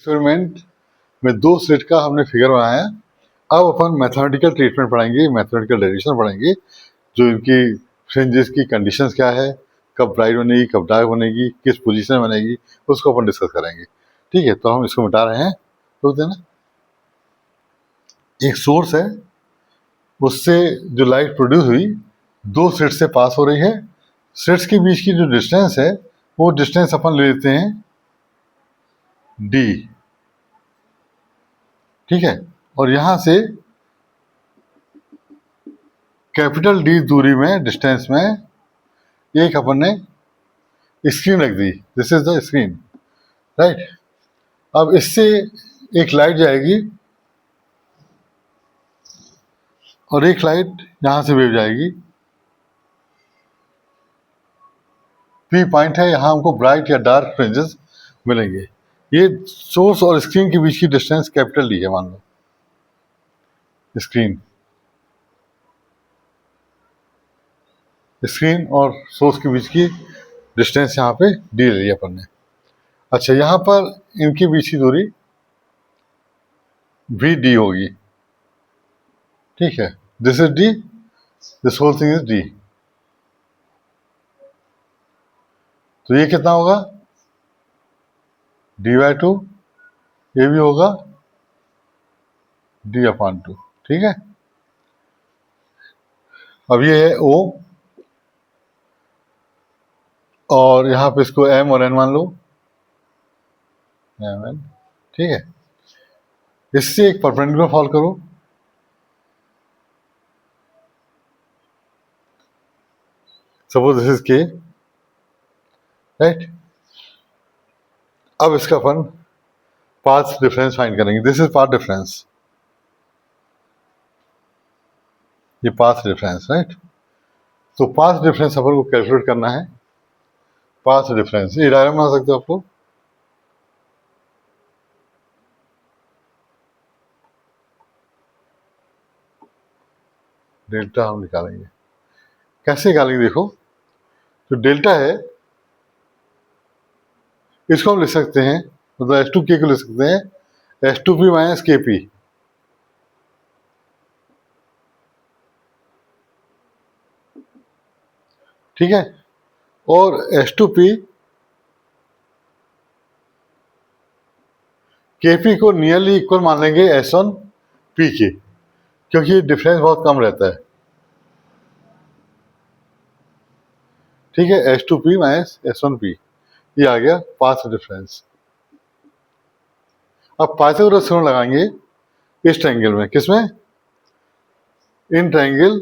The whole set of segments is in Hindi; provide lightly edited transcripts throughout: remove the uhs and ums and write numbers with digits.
एक्सपेरिमेंट में दो सेट का हमने फिगर बनाया। अब अपन मैथमेटिकल ट्रीटमेंट पढ़ेंगे, मैथमेटिकल डेरिवेशन पढ़ेंगे, जो इनकी फ्रिंजेस की कंडीशंस क्या है, कब ब्राइट बनेगी, कब डार्क बनेगी, किस पोजीशन में बनेगी, उसको अपन डिस्कस करेंगे। ठीक है, तो हम इसको मिटा रहे हैं। तो देना एक सोर्स है, उससे जो लाइट प्रोड्यूस हुई दो सेट से पास हो रही है। सेट्स के बीच की जो डिस्टेंस है वो डिस्टेंस अपन ले लेते हैं डी। ठीक है, और यहां से कैपिटल डी दूरी में, डिस्टेंस में एक अपन ने स्क्रीन रख दी। This is the screen, right. अब इससे एक लाइट जाएगी और एक लाइट यहां से वेव जाएगी। पी पॉइंट है, यहां हमको ब्राइट या डार्क फ्रिंजेस मिलेंगे। ये सोर्स और स्क्रीन के बीच की डिस्टेंस कैपिटल डी है, मान लो। स्क्रीन और सोर्स के बीच की डिस्टेंस यहाँ पे डी ले लिया अपन ने। अच्छा, यहाँ पर इनके बीच की दूरी भी डी होगी। ठीक है, this is D, this whole thing is D. तो ये कितना होगा, डी/2। ये भी होगा d/2। ठीक है, अब ये है O, और यहाँ पे इसको m और n मान लो, mn। ठीक है, इससे एक परपेंडिकुलर फॉल करो। Suppose this is k, right. अब इसका अपन पाथ डिफरेंस फाइंड करेंगे। दिस इज पाथ डिफरेंस, ये पाथ डिफरेंस, राइट। तो पाथ डिफरेंस अपन को कैलकुलेट करना है। पाथ डिफरेंस ये डायग्राम बना सकते हो आप लोग। डेल्टा हम निकालेंगे, कैसे निकालेंगे देखो। जो डेल्टा है इसको हम लिख सकते हैं, मतलब H2K को लिख सकते हैं H2P माइनस KP। ठीक है, और H2P KP को नियरली इक्वल मान लेंगे S1P के, क्योंकि डिफरेंस बहुत कम रहता है। ठीक है, H2P माइनस S1P, ये आ गया पाथ डिफरेंस। अब पाइथागोरस थ्योरम लगाएंगे इस ट्रायंगल में, किसमें, इन ट्रायंगल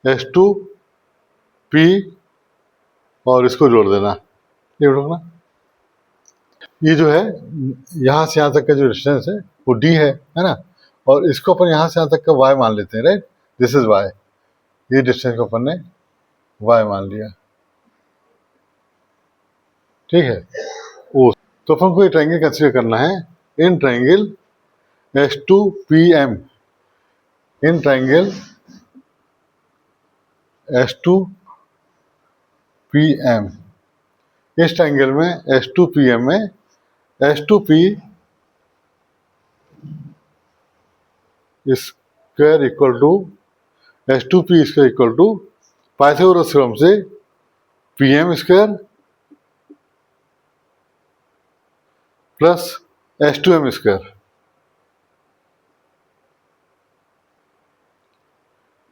H2P, और इसको जोड़ देना, ये जोड़ना। ये जो है यहाँ से यहाँ तक का जो डिस्टेंस है वो d है ना, और इसको अपन यहाँ से यहाँ तक का y मान लेते हैं, राइट। दिस इज y, ये डिस्टेंस को अपन ने y मान लिया। ठीक है, ओ, तो अपन को ये ट्रायंगल कंसीडर करना है in triangle H2PM, in triangle H2PM। इस ट्रायंगल में H2PM में H2P square equal to H2P square equal to Pythagoras theorem से PM square plus H2M square.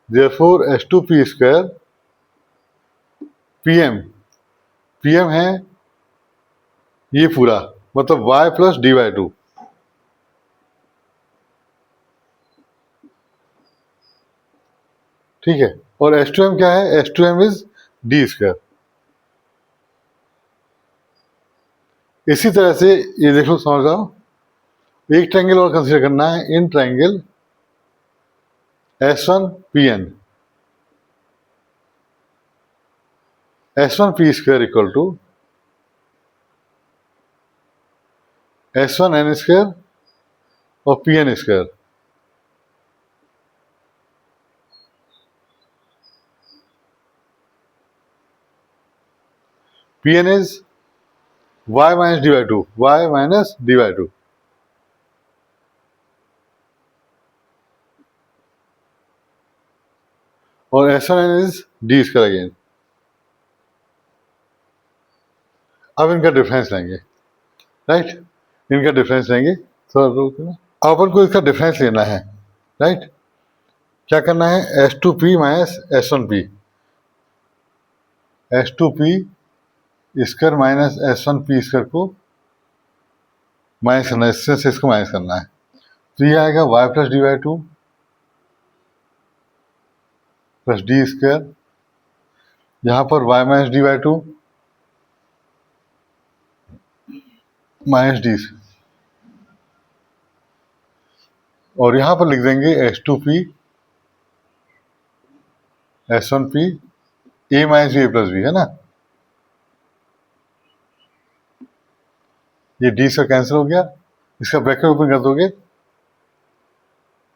Therefore H2P square PM है ये पूरा, मतलब y प्लस d/2। ठीक है, और H2M क्या है, H2M इज d स्क्वायर। इसी तरह से ये देखो, समझ रहा हूं, एक ट्रायंगल और कंसीडर करना है in triangle S1PN, S1P square equal to S1N square और PN square. PN is y minus D by two, Y minus D by two, और S1n is D square again. अब इनका डिफरेंस लेंगे, राइट, इनका डिफरेंस लेंगे, थोड़ा रुकना। अब अपन को इसका डिफरेंस लेना है, राइट। क्या करना है, S2p minus S1p, S2p square minus S1p square को माइनस करना है, इससे इसको माइनस करना है। तो ये आएगा y plus D by two plus D square, यहाँ पर y minus D by two minus D, और यहाँ पर लिख देंगे S2p S1p a minus B plus B, है ना। ये डी से कैंसिल हो गया, इसका ब्रैकेट ओपन कर दोगे,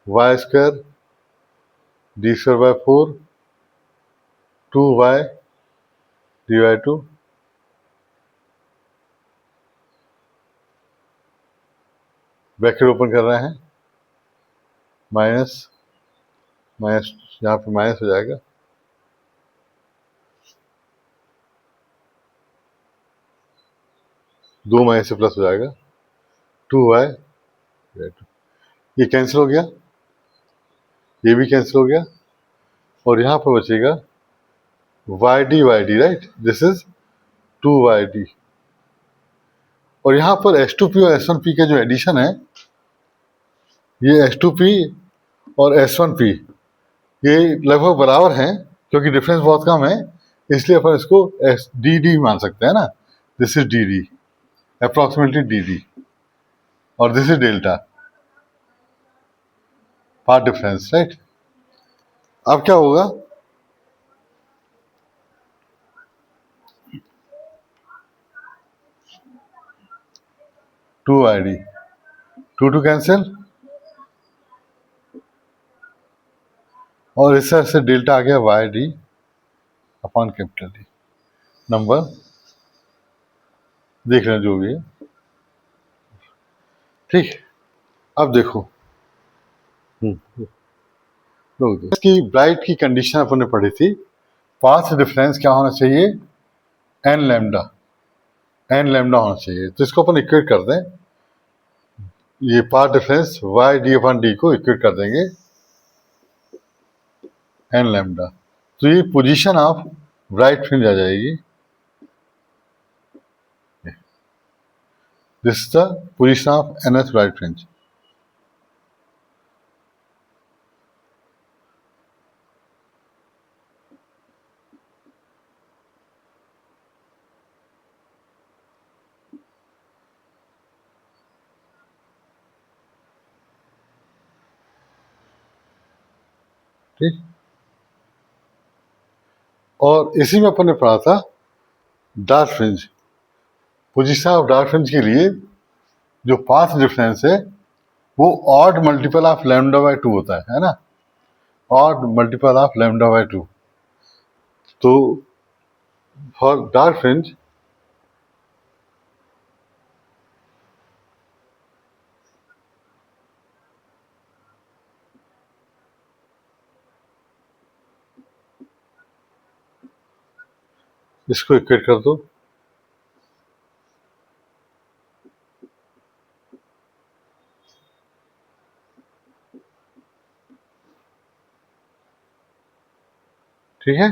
Y square D square by 4 2y D by two bracket open कर रहे हैं, माइनस माइनस, यहाँ पे माइनस हो जाएगा, दो माइनस से प्लस हो जाएगा, 2y, ये कैंसिल हो गया, ये भी कैंसिल हो गया, और यहाँ पर बचेगा Y D, right, this is 2y D. और यहाँ पर S2p और S1p का जो एडिशन है, ये S2p और S1p ये लगभग बराबर हैं, क्योंकि डिफरेंस बहुत कम है, इसलिए अपन इसको डी मान सकते हैं ना। This is D, approximately D, और this is delta, path difference, right. अब क्या होगा, two I D, two cancel, और इस तरह से डेल्टा आ गया y D upon capital D. Number देख रहे हैं जो भी है, ठीक। अब देखो, इसकी ब्राइट की कंडीशन अपन ने पढ़ी थी, पाथ डिफरेंस क्या होना चाहिए, एन लैम्डा होना चाहिए। तो इसको अपन इक्वेट कर दें, ये path difference Y D upon D को इक्वेट कर देंगे एन लैम्डा, तो ये पोजीशन ऑफ ब्राइट फ्रिंज आ जाएगी, this is the position of nth bright fringe. ठीक, और इसी में अपन ने पढ़ा था dark fringe, position of dark fringe के लिए जो पाथ डिफरेंस है वो odd multiple of lambda by 2 होता है ना, odd multiple of lambda by 2। तो फॉर डार्क फ्रिंज इसको इक्वेट कर दो, ठीक है।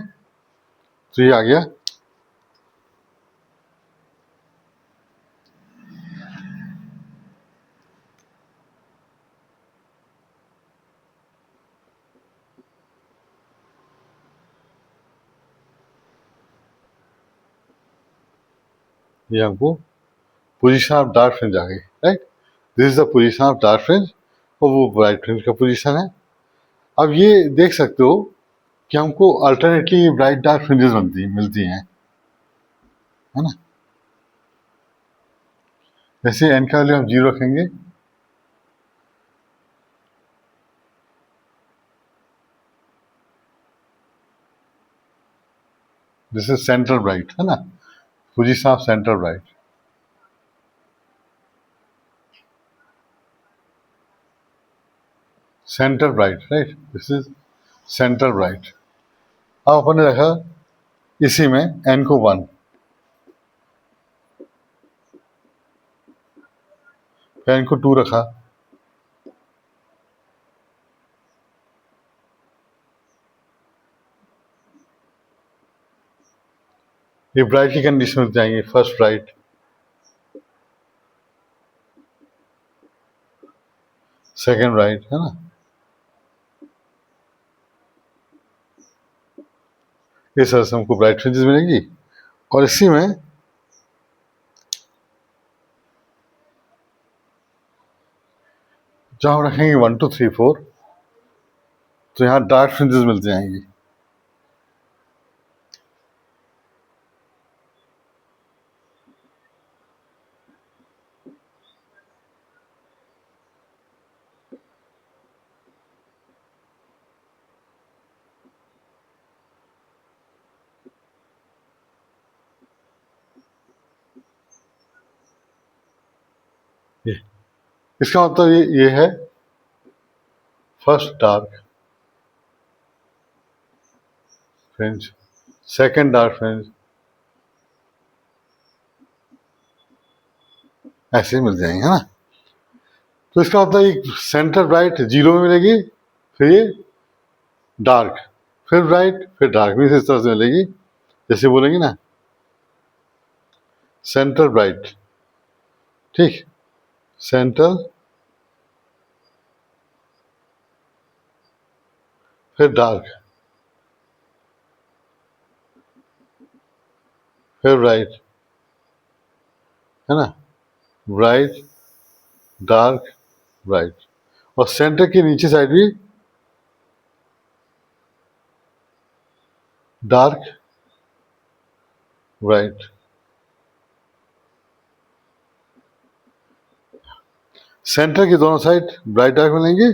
तो ये आ गया, ये हमको पोजीशन ऑफ डार्क फ्रिंज आ गई, right. This is the position of dark fringe, और वो ब्राइट फ्रिंज का पोजीशन है। अब ये देख सकते हो कि हमको अल्टरनेटली ब्राइट डार्क फ्रिंजेस मिलती हैं, है ना। जैसे एन का वैल्यू हम 0 रखेंगे, दिस इज सेंट्रल ब्राइट, है ना, position of central bright. Centre bright, right, this is centre bright. अब अपन ने रखा इसी में n को 1, फिर n को 2 रखा, ये ब्राइट की कंडीशन में जाएंगे, फर्स्ट ब्राइट, सेकेंड ब्राइट, है ना। इस तरह से हमको ब्राइट फ्रिंजेस मिलेंगी। और इसी में जब हम रखेंगे 1 2 3 4, तो यहाँ डार्क फ्रिंजेस मिल जाएंगी। ये इसका मतलब ये है first dark fringe, second dark fringe, ऐसे ही मिल जाएंगे, है ना। तो इसका मतलब एक सेंटर ब्राइट 0 में मिलेगी, फिर ये डार्क, फिर ब्राइट, फिर डार्क भी इस तरह से मिलेगी। जैसे बोलेंगे ना सेंटर ब्राइट, ठीक, सेंटर, फिर डार्क, फिर ब्राइट, है ना, ब्राइट, डार्क, ब्राइट, और सेंटर के नीचे साइड भी डार्क, ब्राइट। सेंटर की दोनों साइड ब्राइट डार्क मिलेंगे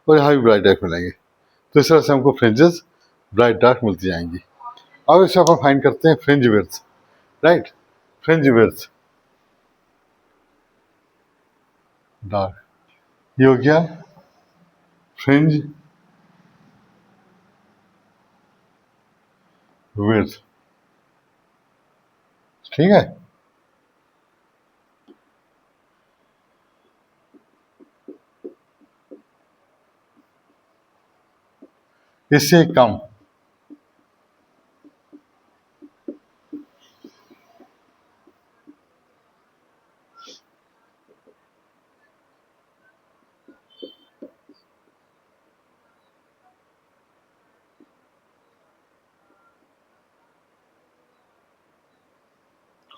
और यहाँ भी ब्राइट डार्क मिलेंगे। तो इस तरह से हमको फ्रिंजेस ब्राइट डार्क मिलती जाएंगी। अब इसे अपन फाइंड करते हैं fringe width, right, fringe width dark, ये हो गया फ्रिंज विड्थ, ठीक है। इससे कम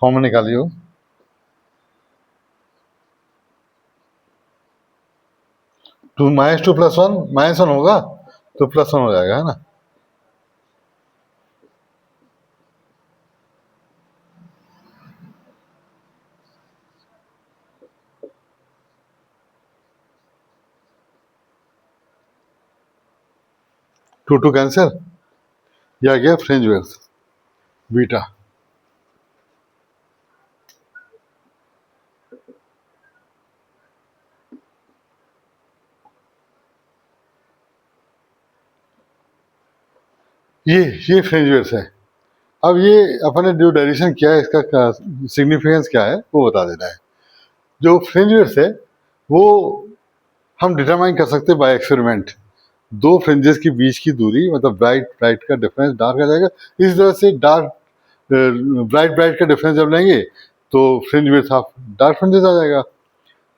कॉमन निकालिए हो, टू माइनस 2 प्लस 1 माइनस 1 होगा तो प्लस 1 हो जाएगा, है ना। टू कैंसिल, ये आ गया फ्रिंज विड्थ बीटा। ये फ्रिंज विड्थ है। अब ये अपन ने जो डेरिवेशन किया है इसका सिग्निफिकेंस क्या है वो बता देना है। जो फ्रिंज विड्थ है वो हम डिटरमाइन कर सकते हैं बाय एक्सपेरिमेंट। दो फ्रिंजेस के बीच की दूरी, मतलब ब्राइट ब्राइट का डिफरेंस डार्क आ जाएगा। इस तरह से डार्क ब्राइट ब्राइट का डिफरेंस जब लेंगे तो fringe width of dark fringes आ जाएगा।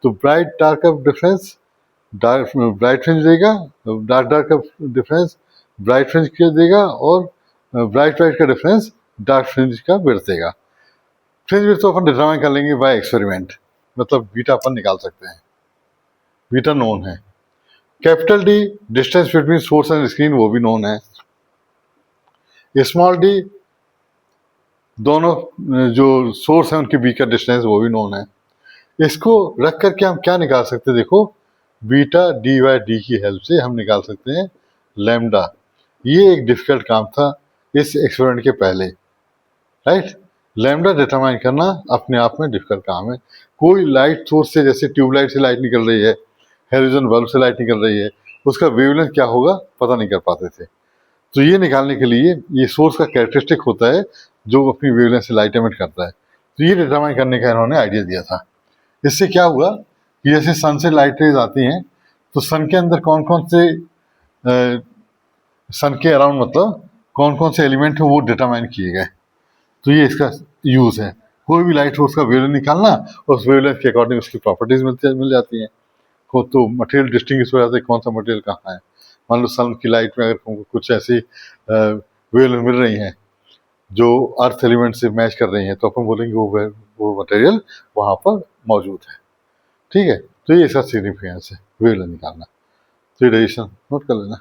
तो ब्राइट डार्क का डिफरेंस डार्क ब्राइट फ्रिंज देगा, डार्क डार्क का डिफरेंस ब्राइट फ्रिंज का देगा, और ब्राइट ब्राइट का डिफरेंस डार्क फ्रिंज का विड्थ देगा। फ्रिंज विड्थ तो अपन डिटरमाइन कर लेंगे बाय एक्सपेरिमेंट, मतलब बीटा अपन निकाल सकते हैं, बीटा नोन है। Capital D distance between source and screen, वो भी नोन है। स्मॉल डी दोनों जो सोर्स है उनके बीच का डिस्टेंस, वो भी नोन है। इसको रख करके हम क्या निकाल सकते हैं, देखो बीटा डी बाई डी की हेल्प से हम निकाल सकते हैं लैम्डा। ये एक डिफिकल्ट काम था इस एक्सपेरिमेंट के पहले, राइट। लैम्डा डिटरमाइन करना अपने आप में डिफिकल्ट काम है। कोई लाइट सोर्स से, जैसे ट्यूबलाइट से लाइट निकल रही है, हेलोजन बल्ब से लाइट निकल रही है, उसका वेवलेंथ क्या होगा पता नहीं कर पाते थे। तो ये निकालने के लिए ये सोर्स का कैरेक्टरिस्टिक होता है जो अपनी वेवलेंथ से लाइट एमिट करता है। तो ये डिटरमाइन करने का इन्होंने आइडिया दिया था। इससे क्या हुआ कि जैसे सन से लाइट रेज आती हैं तो सन के अंदर कौन कौन से सन के अराउंड मतलब कौन कौन से एलिमेंट हैं वो डिटरमाइन किए गए। तो ये इसका यूज है। कोई भी लाइट सोर्स का वेवलेंथ निकालना और उस वेवलेंथ के अकॉर्डिंग उसकी प्रॉपर्टीज मिल जाती हैं। तो मटेरियल डिस्टिंग्विश हो जाता है कौन सा मटेरियल कहाँ है। मान लो सन की लाइट में अगर कुछ ऐसी वेवलेंथ मिल रही हैं जो अर्थ एलिमेंट से मैच कर रही हैं तो अपन बोलेंगे वो मटेरियल वहाँ पर मौजूद है। ठीक है, तो ये इसका सिग्निफिकेंस है वेवलेंथ निकालना। तो ये डेरिवेशन नोट कर लेना।